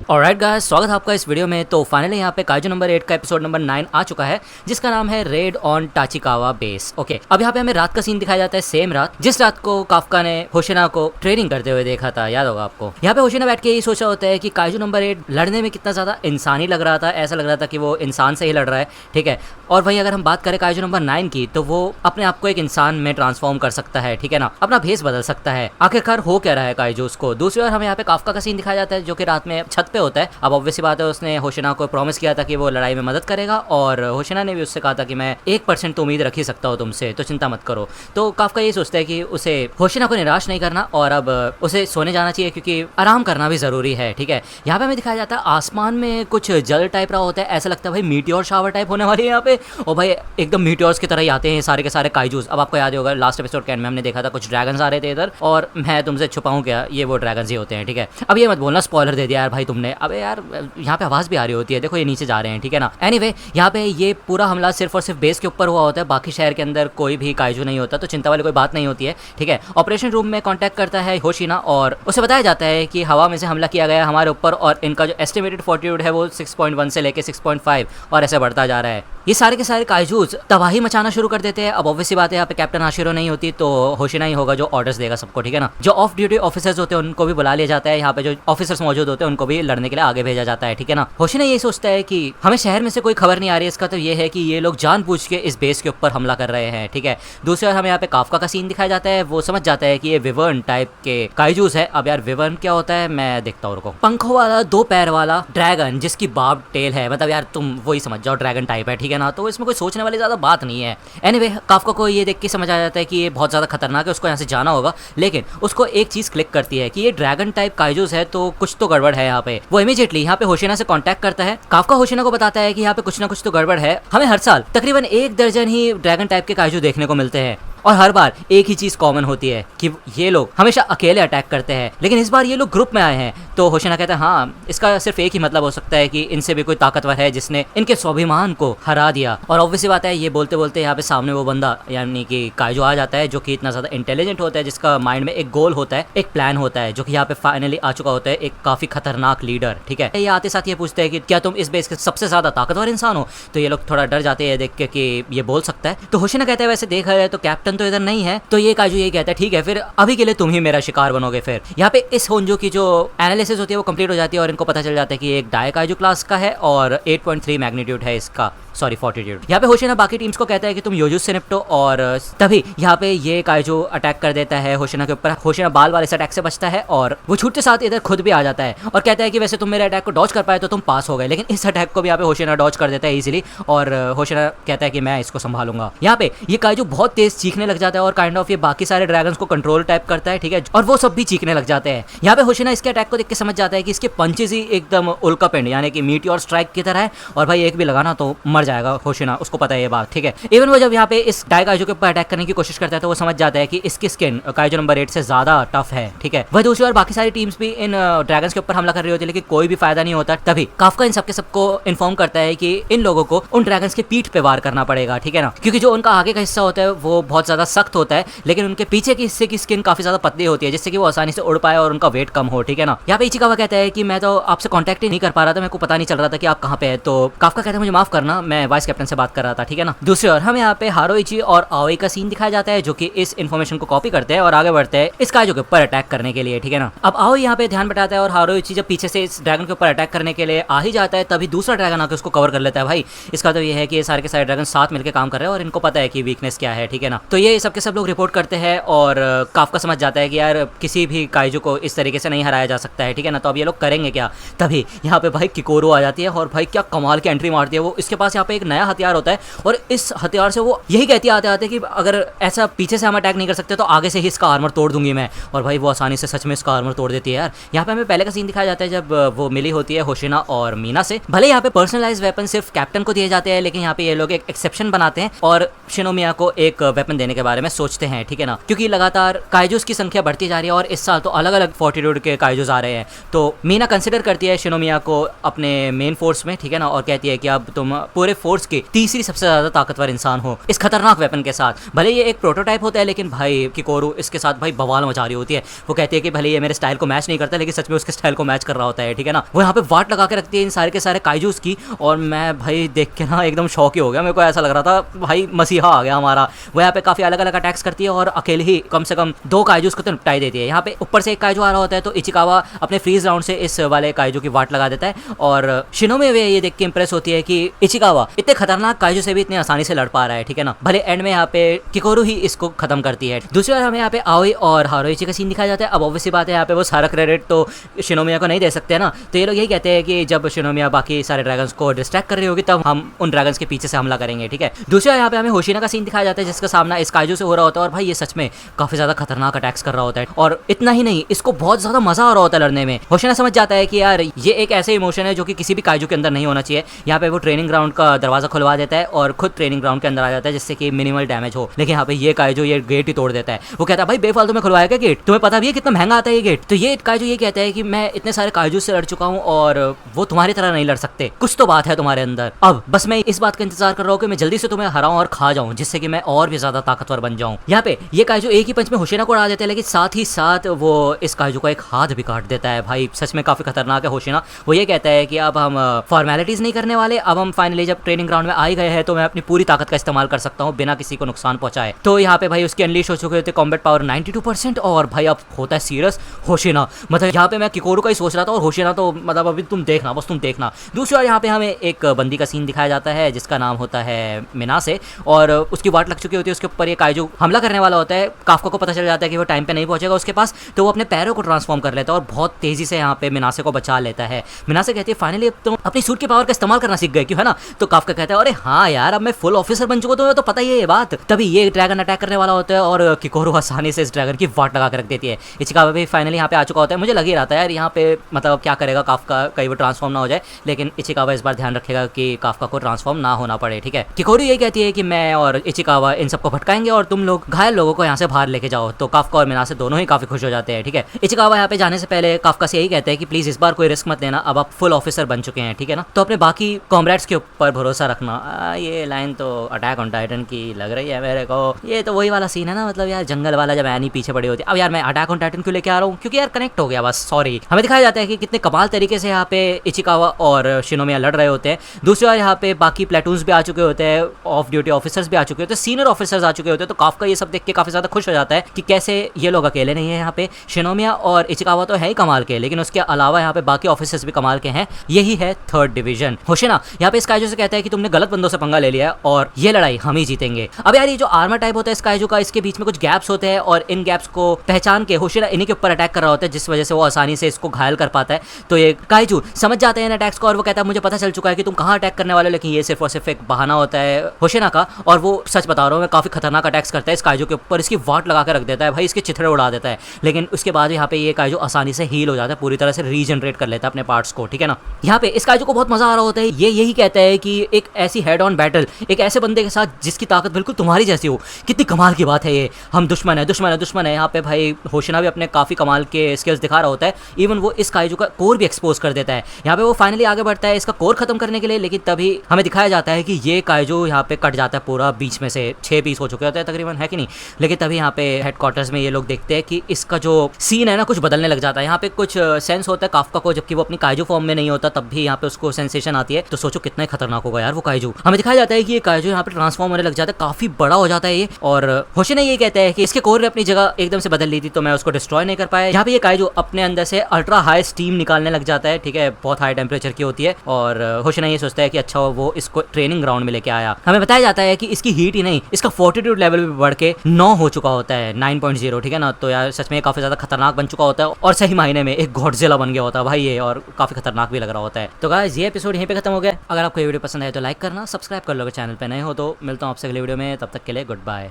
Alright guys, स्वागत है आपका इस वीडियो में। तो फाइनली यहाँ पे काइजू नंबर 8 का एपिसोड नंबर 9 आ चुका है, जिसका नाम है रेड ऑन टाचिकावा बेस। ओके, अब यहाँ पे हमें रात का सीन दिखाया जाता है, सेम रात जिस रात को काफका ने होशिना को ट्रेनिंग करते हुए देखा था, याद होगा आपको। यहाँ पे होशिना बैठ के यही सोचा होता है कि काइजू नंबर 8 लड़ने में कितना ज्यादा इंसानी लग रहा था, ऐसा लग रहा था कि वो इंसान से ही लड़ रहा है, ठीक है। और वहीं अगर हम बात करें काइजू नंबर 9 की, तो वो अपने आप को एक इंसान में ट्रांसफॉर्म कर सकता है, ठीक है ना, अपना भेस बदल सकता है। आखिरकार हो क्या रहा है काइजू उसको। दूसरी ओर हमें यहाँ पे काफका का सीन दिखाया जाता है, जो कि रात में छत पे होता है। अब ऑब्वियस बात है, उसने होशिना को प्रॉमिस किया था कि वो लड़ाई में मदद करेगा, और होशिना ने भी उससे कहा था कि मैं 1% तो उम्मीद रख ही सकता हूँ तुमसे, तो चिंता मत करो। तो काफका ये सोचता है कि उसे होशिना को निराश नहीं करना, और अब उसे सोने जाना चाहिए क्योंकि आराम करना भी जरूरी है, ठीक है। यहाँ पे हमें दिखाया जाता है आसमान में कुछ जल टाइप रहा होता है, ऐसा लगता है भाई मीटियोर शावर टाइप होने वाली है यहाँ पे। और भाई एकदम मीटियोर्स की तरह ही आते हैं सारे के सारे काइजूस। अब आपको याद होगा लास्ट एपिसोड के एंड में हमने देखा था कुछ ड्रैगन्स आ रहे थे इधर, और मैं तुमसे छुपाऊं क्या, ये वो ड्रैगन्स ही होते हैं, ठीक है। अब ये मत बोलना स्पॉइलर दे दिया यार भाई तुमने। अबे यार यहाँ पे आवाज भी आ रही होती है, देखो ये नीचे जा रहे हैं, ठीक है ना। एनीवे यहाँ पे ये पूरा हमला सिर्फ और सिर्फ बेस के ऊपर हुआ होता है, बाकी शहर के अंदर कोई भी काइजू नहीं होता, तो चिंता वाली कोई बात नहीं होती है, ठीक है। ऑपरेशन रूम में कांटेक्ट करता है होशिना, और उसे बताया जाता है कि हवा में से हमला किया गया हमारे ऊपर, और इनका जो एस्टिमेटेड फोर्टिट्यूड है वो 6.1 से लेके 6.5 और ऐसे बढ़ता जा रहा है। ये सारे के सारे काइजूज तबाही मचाना शुरू कर देते हैं। अब ऑब्वियसली बात है, यहाँ पे कैप्टन हाशिरो नहीं होती, तो होशिना ही होगा जो ऑर्डर्स देगा सबको, ठीक है ना। जो ऑफ ड्यूटी ऑफिसर्स होते हैं उनको भी बुला लिया जाता है, यहाँ पे जो ऑफिसर्स मौजूद होते हैं उनको भी लड़ने के लिए आगे भेजा जाता है, ठीक है ना। होशिना ये सोचता है कि हमें शहर में से कोई खबर नहीं आ रही है, इसका तो ये है कि ये लोग जानबूझ के इस बेस के ऊपर हमला कर रहे हैं, ठीक है। दूसरी ओर हमें यहाँ पे काफका का सीन दिखाया जाता है, वो समझ जाता है कि ये विवर्न टाइप के काइजूस है। अब यार विवर्न क्या होता है मैं देखता हूँ, रुको। पंखों वाला 2 पैर वाला ड्रैगन जिसकी बार्ब टेल है, मतलब यार तुम वही समझ जाओ, ड्रैगन टाइप है, ठीक है ना। तो इसमें कोई सोचने वाली ज्यादा बात नहीं है। एनीवे काफका को ये देख के समझ आ जाता है कि ये बहुत ज्यादा खतरनाक है, उसको यहाँ से जाना होगा। लेकिन उसको एक चीज क्लिक करती है कि ये ड्रैगन टाइप काइजूस है, तो कुछ तो गड़बड़ है यहाँ पे। वो इमीडिएटली यहाँ पे होशिना से कांटेक्ट करता है। काफका होशिना को बताता है कि यहाँ पे कुछ ना कुछ तो गड़बड़ है। हमें हर साल तकरीबन 1 दर्जन ही ड्रैगन टाइप के काइजू देखने को मिलते हैं, और हर बार एक ही चीज कॉमन होती है कि ये लोग हमेशा अकेले अटैक करते हैं, लेकिन इस बार ये लोग ग्रुप में आए हैं। तो होशिना कहता है हाँ, इसका सिर्फ एक ही मतलब हो सकता है कि इनसे भी कोई ताकतवर है जिसने इनके स्वाभिमान को हरा दिया। और ऑब्वियसली बात है, ये बोलते बोलते यहाँ पे सामने वो बंदा यानी कि काइजू आ जाता है, जो कि इतना ज्यादा इंटेलिजेंट होता है, जिसका माइंड में एक गोल होता है, एक प्लान होता है, जो कि यहाँ पे फाइनली आ चुका होता है, एक काफी खतरनाक लीडर, ठीक है। ये आते साथ ये पूछते हैं कि क्या तुम इस बेस के सबसे ज्यादा ताकतवर इंसान हो। तो ये लोग थोड़ा डर जाते हैं देख के कि ये बोल सकता है। तो होशिना कहता है वैसे देखा जाए तो कैप्टन तो इधर नहीं है। तो ये काइजू ये कहता है ठीक है, फिर अभी के लिए तुम ही मेरा शिकार बनोगे। फिर यहाँ पे इस होंजो की जो एनालिसिस होती है वो कंप्लीट हो जाती है, और इनको पता चल जाता है कि एक डाई काइजू क्लास का है और 8.3 मैग्नीट्यूड है इसका, सॉरी फोर्टिट्यूड। यहाँ पे होशिना बाकी टीम्स को कहता है कि तुम योजुस से निपटो, और तभी यहाँ पे ये काइजू अटैक कर देता है होशिना के ऊपर। होशिना बाल वाले इस अटैक से बचता है, और वो छूटते साथ इधर खुद भी आ जाता है और कहता है कि वैसे तुम मेरे अटैक को डॉज कर पाए तो तुम पास हो गए, लेकिन इस अटैक को भी यहाँ पे होशिना डॉज कर देता है इजीली, और होशिना कहता है कि मैं इसको संभालूंगा। यहाँ पे ये काइजू बहुत तेज चीखने लग जाता है, और काइंड ऑफ ये बाकी सारे ड्रैगन्स को कंट्रोल टाइप करता है, ठीक है, और वो सब भी चीखने लग जाते हैं। यहाँ पे होशिना इसके अटैक को देख के समझ जाता है कि इसके पंचेस ही एकदम उल्कापिंड यानी कि मीटियोर स्ट्राइक की तरह है, और भाई एक भी लगाना तो मर जाएगा होशिना, उसको पता है ये बात, ठीक है। इवन वो जब यहाँ पे इस डाई काइजू के ऊपर अटैक करने की कोशिश करता है, तो वो समझ जाता है कि इसकी स्किन काइजू नंबर 8 से ज्यादा टफ है, ठीक है। वह दूसरी ओर बाकी सारी टीम्स भी इन ड्रैगन्स के ऊपर हमला कर रही होती है, लेकिन कोई भी फायदा नहीं होता। तभी काफका इन सबके सबको इन्फॉर्म करता है कि इन लोगों को उन ड्रैगन्स के पीठ पे वार करना पड़ेगा, ठीक है ना, क्योंकि जो उनका आगे का हिस्सा होता है वो बहुत ज्यादा सख्त होता है, लेकिन उनके पीछे के हिस्से की स्किन काफी ज्यादा पतली होती है, जिससे कि वो आसानी से उड़ पाए और उनका वेट कम हो, ठीक है ना। यहाँ पे इचिकावा कहता है कि मैं तो आपसे कांटेक्ट ही नहीं कर पा रहा था, मेरे को पता नहीं चल रहा था कि आप कहाँ पे है। तो काफका कहता है मुझे माफ करना, मैं वाइस कैप्टन से बात कर रहा था, ठीक है ना। दूसरी ओर हमें यहाँ पे हारोइची और आओई का सीन दिखाया जाता है, जो कि इस इन्फॉर्मेशन को कॉपी करते हैं और आगे बढ़ते हैं इस काइजू के ऊपर अटैक करने के लिए, ठीक है ना। अब आओई यहाँ पे ध्यान बटाता है, और हारोइची जब पीछे से इस ड्रैगन के ऊपर अटैक करने के लिए आ ही जाता है, तभी दूसरा ड्रैगन आकर उसको कवर कर लेता है। भाई इसका तो ये है कि ये सारे के सारे ड्रैगन साथ मिलकर काम कर रहे हैं, और इनको पता है कि वीकनेस क्या है, ठीक है ना। तो ये सबके सब लोग रिपोर्ट करते हैं, और काफका समझ जाता है कि यार किसी भी काइजू को इस तरीके से नहीं हराया जा सकता है, ठीक है ना। तो अब ये लोग करेंगे क्या। तभी यहाँ पे भाई किकोरो आ जाती है, और भाई क्या कमाल की एंट्री मारती है वो। इसके पास यहाँ पे एक नया हथियार होता है, और इस हथियार से वो यही कहती है आते आते कि अगर ऐसा पीछे से हम अटैक नहीं कर सकते तो आगे से ही इसका आर्मर तोड़ दूंगी मैं। और भाई वो आसानी से सच में इसका आर्मर तोड़ देती है यार। यहाँ पे हमें पहले का सीन दिखाया जाता है जब वो मिली होती है होशिना और मीना से। भले यहाँ पे पर्सनलाइज वेपन सिर्फ कैप्टन को दिए जाते हैं, लेकिन यहाँ पे ये लोग एक एक्सेप्शन बनाते हैं और शिनोमिया को एक वेपन देने लेने के बारे में सोचते हैं, ठीक है ना, क्योंकि लगातार काइजूस की संख्या बढ़ती जा रही है और इस साल तो अलग अलग फोर्टिट्यूड के काइजूस आ रहे हैं। तो मीना कंसिडर करती है शिनोमिया को अपने मेन फोर्स में, ठीक है ना, और कहती है कि अब तुम पूरे फोर्स की तीसरी सबसे ज्यादा ताकतवर इंसान हो इस खतरनाक वेपन के साथ। भले ये एक प्रोटोटाइप होता है लेकिन भाई किकोरू इसके साथ भाई बवाल मचा रही होती है। वो कहती है कि भले ये मेरे स्टाइल को मैच नहीं करता लेकिन सच में उसके स्टाइल को मैच कर रहा होता है, ठीक है ना। वो यहाँ पे वाट लगा के रखती है इन सारे के सारे काइजूस की, और मैं भाई देख के ना एकदम शौक ही हो गया। मेरे को ऐसा लग रहा था भाई मसीहा आ गया हमारा। वो यहाँ पे काफी अलग अलग अटैक्स करती है और अकेले ही कम से कम 2 काइजूस को तो निपटाई देती है। यहाँ पे ऊपर से एक काइजू आ रहा होता है तो इचिकावा अपने फ्रीज राउंड से इस वाले काइजू की वाट लगा देता है, और शिनोमिया वे ये देख के इंप्रेस होती है कि इचिकावा इतने खतरनाक काइजू से भी इतनी आसानी से लड़ पा रहा है, ठीक है ना। भले एंड में यहाँ पे किकोरू ही इसको खत्म करती है। दूसरी बार हमें यहाँ पे आओई और हारोइची का सीन दिखाया जाता है। अब ऑब्वियसली बात है यहाँ पे वो सारा क्रेडिट तो शिनोमिया को नहीं दे सकते ना, तो ये लोग यही कहते हैं कि जब शिनोमिया बाकी सारे ड्रैगन्स को डिस्ट्रैक्ट कर रही होगी तब हम उन ड्रैगन्स के पीछे से हमला करेंगे, ठीक है। दूसरी बार यहाँ पे हमें होशिना का सीन दिखाया जाता है जिसका सामना इस काइजू से हो रहा होता है, और भाई ये सच में काफी ज्यादा खतरनाक अटैक्स कर रहा होता है। और इतना ही नहीं, इसको बहुत ज्यादा मजा आ रहा होता है लड़ने में। होशिना समझ जाता है कि यार ये एक ऐसे इमोशन है जो कि किसी भी काइजू के अंदर नहीं होना चाहिए। यहाँ पे वो ट्रेनिंग ग्राउंड का दरवाजा खुलवा देता है और खुद ट्रेनिंग ग्राउंड के अंदर आ जाता है जिससे कि मिनिमल डैमेज हो, लेकिन यहाँ पे ये काइजू ये गेट ही तोड़ देता है। वो कहता है भाई बेफालतू में खुलवाया क्या गेट, तुम्हें पता भी है कितना महंगा आता है ये गेट। तो ये काइजू ये कहता है कि मैं इतने सारे काइजू से लड़ चुका हूँ और वो तुम्हारी तरह नहीं लड़ सकते, कुछ तो बात है तुम्हारे अंदर। अब बस मैं इस बात का इंतजार कर रहा हूँ कि मैं जल्दी से तुम्हें हराऊं और खा जाऊं जिससे कि मैं और भी ज्यादा ताकतवर बन जाऊं। यहाँ पे ये काइजू एक ही पंच में होशिना को उड़ा देते हैं, लेकिन साथ ही साथ वो इस काइजू का एक हाथ भी काट देता है। भाई सच में काफी खतरनाक है होशिना। वो ये कहता है कि अब हम फॉर्मेलिटीज नहीं करने वाले, अब हम फाइनली जब ट्रेनिंग ग्राउंड में आ ही गए हैं तो मैं अपनी पूरी ताकत का इस्तेमाल कर सकता हूँ बिना किसी को नुकसान पहुंचाए। तो यहाँ पे भाई उसके अनलीश हो चुके होते कॉम्बैट पावर 92%, और भाई अब होता है सीरियस होशिना। मतलब यहाँ पे मैं किकोरू का ही सोच रहा था और होशिना तो मतलब अभी तुम देखना, बस तुम देखना। दूसरी बार यहाँ पे हमें एक बंदी का सीन दिखाया जाता है जिसका नाम होता है मिनासे, और उसकी वाट लग चुकी होती है उसके ऊपर। ये काइजू हमला करने वाला होता है, काफका को पता चल जाता है कि वो टाइम पे नहीं पहुंचेगा उसके पास, तो वो अपने पैरों को ट्रांसफॉर्म कर लेता है और बहुत तेजी से यहाँ पे मिनासे को बचा लेता है। मिनासे कहती है फाइनली अब तुम अपनी सूट की पावर का इस्तेमाल करना सीख गए क्यों, है ना। तो काफका कहता है अरे हाँ यार अब मैं फुल ऑफिसर बन चुका, तो पता ही है ये बात। तभी ये ड्रैगन अटैक करने वाला होता है और किकोरू आसानी से इस ड्रैगन की वाट लगा के रख देती है। इचिकावा भी फाइनली यहाँ पे आ चुका होता है। मुझे लग ही रहा था यार यहाँ पे मतलब क्या करेगा काफका, कहीं वो ट्रांसफॉर्म ना हो जाए, लेकिन इचिकावा इस बार ध्यान रखेगा कि काफका को ट्रांसफॉर्म ना होना पड़े, ठीक है। किकोरू यही कहती है कि मैं और इचिकावा इन सबको भटकाएंगे और तुम लोग घायल लोगों को यहाँ से बाहर लेके जाओ। तो काफका और मिनासे दोनों ही काफी खुश हो जाते हैं, ठीक है। इचिकावा यहाँ पे जाने से पहले काफका से यही कहते हैं कि प्लीज इस बार कोई रिस्क मत लेना, अब आप फुल ऑफिसर बन चुके हैं, ठीक है ना, तो अपने बाकी कॉमरेड्स के ऊपर भरोसा रखना। ये लाइन तो अटैक ऑन टाइटन की लग रही है मेरे को। ये तो वही वाला सीन है ना, मतलब यार जंगल वाला जब एनी पीछे पड़ी होती है। अब यार मैं अटैक ऑन टाइटन क्यों लेके आ रहा हूँ, क्योंकि यार कनेक्ट हो गया बस, सॉरी। हमें दिखाया जाता है कि कितने कमाल तरीके से यहाँ पे इचिकावा और शिनोमिया लड़ रहे होते हैं। दूसरी बार यहाँ पे बाकी प्लेटून्स भी आ चुके होते हैं, ऑफ ड्यूटी ऑफिसर्स भी आ चुके होते हैं, सीनियर ऑफिसर्स आ चुके होते हैं। तो काफका ये सब देख के काफी ज्यादा खुश हो जाता है कि कैसे ये लोग अकेले नहीं है यहाँ पे। शिनोमिया और इचिकावा तो है ही कमाल के, लेकिन उसके अलावा यहाँ पे बाकी ऑफिसर्स भी कमाल के हैं। यही है 3rd डिवीजन। होशिना यहाँ पे इस काइजू से कहता है कि तुमने गलत बंदों से पंगा ले लिया है और ये लड़ाई हम ही जीतेंगे। अब यार ये जो आर्मर टाइप होता है इस काइजू का, इसके बीच में कुछ गैप्स होते हैं और इन गैप्स को पहचान के होशिना इन्हीं के ऊपर अटैक कर रहा होता है, जिस वजह से वो आसानी से इसको घायल कर पाता है। तो ये काइजू समझ जाते हैं इन अटैक्स को और वो कहता है मुझे पता चल चुका है कि तुम कहाँ अटैक करने वाले हो, लेकिन ये सिर्फ और सिर्फ एक बहाना होता है होशिना का। और वो सच बता रहा हूँ मैं, काफी खतरनाक अटैक्स करता है इस काइजू के ऊपर, इसकी वाट लगा के रख देता है भाई, इसके चिथड़े उड़ा देता है। लेकिन उसके बाद यहाँ पे ये काइजू आसानी से हील हो जाता है, पूरी तरह से रीजनरेट कर लेता है अपने पार्ट्स को, ठीक है ना। यहाँ पे इस काइजू को बहुत मजा आ रहा होता है। ये यही कहता है कि एक ऐसी हेड ऑन बैटल एक ऐसे बंदे के साथ जिसकी ताकत बिल्कुल तुम्हारी जैसी हो, कितनी कमाल की बात है ये। हम दुश्मन है दुश्मन है दुश्मन है। यहाँ पे भाई होशिना भी अपने काफी कमाल के स्किल्स दिखा रहा होता है। इवन वो इस काइजू का कोर भी एक्सपोज कर देता है। यहाँ पे वो फाइनली आगे बढ़ता है इसका कोर खत्म करने के लिए, लेकिन तभी हमें दिखाया जाता है कि ये काइजू यहाँ पे कट जाता है पूरा बीच में से, 6 पीस हो चुके होते हैं तकरीबन, है कि नहीं। लेकिन तभी यहाँ पे हेडक्वार्टर्स में ये लोग देखते हैं कि इसका जो सीन है ना कुछ बदलने लग जाता है। यहाँ पे कुछ सेंस होता है काफका को, जबकि वो अपनी काइजू फॉर्म में नहीं होता, तब भी यहाँ पे उसको सेंसेशन आती है। तो सोचो कितना खतरनाक होगा यार वो काइजू। हमें दिखाया जाता है कि ये काइजू यहाँ पे ट्रांसफॉर्म होने लग जाता है, काफी बड़ा हो जाता है ये। और होशिना ये कहता है कि इसके कोर ने अपनी जगह एकदम से बदल ली थी तो मैं उसको डिस्ट्रॉय नहीं कर पाया। यहाँ पे ये काइजू अपने अंदर से अल्ट्रा हाई स्टीम निकालने लग जाता है, ठीक है, बहुत हाई टेम्परेचर की होती है। और होशिना ये सोचता है कि अच्छा वो इसको ट्रेनिंग ग्राउंड में लेके आया। हमें बताया जाता है कि इसकी हीट ही नहीं, इसका फोर्टिट्यूड लेवल भी बढ़ के 9 हो चुका होता है, 9.0, ठीक है ना। तो यार सच में काफी ज्यादा खतरनाक बन चुका होता है और सही मायने में एक गॉडजिला बन गया होता है भाई ये, और काफी खतरनाक भी लग रहा होता है। तो गाइस ये एपिसोड यहीं पे खत्म हो गया। अगर आपको ये वीडियो पसंद आए तो लाइक करना, सब्सक्राइब कर लो, चैनल पे नए हो तो। मिलता हूँ आपसे अगले वीडियो में, तब तक के लिए गुड बाय।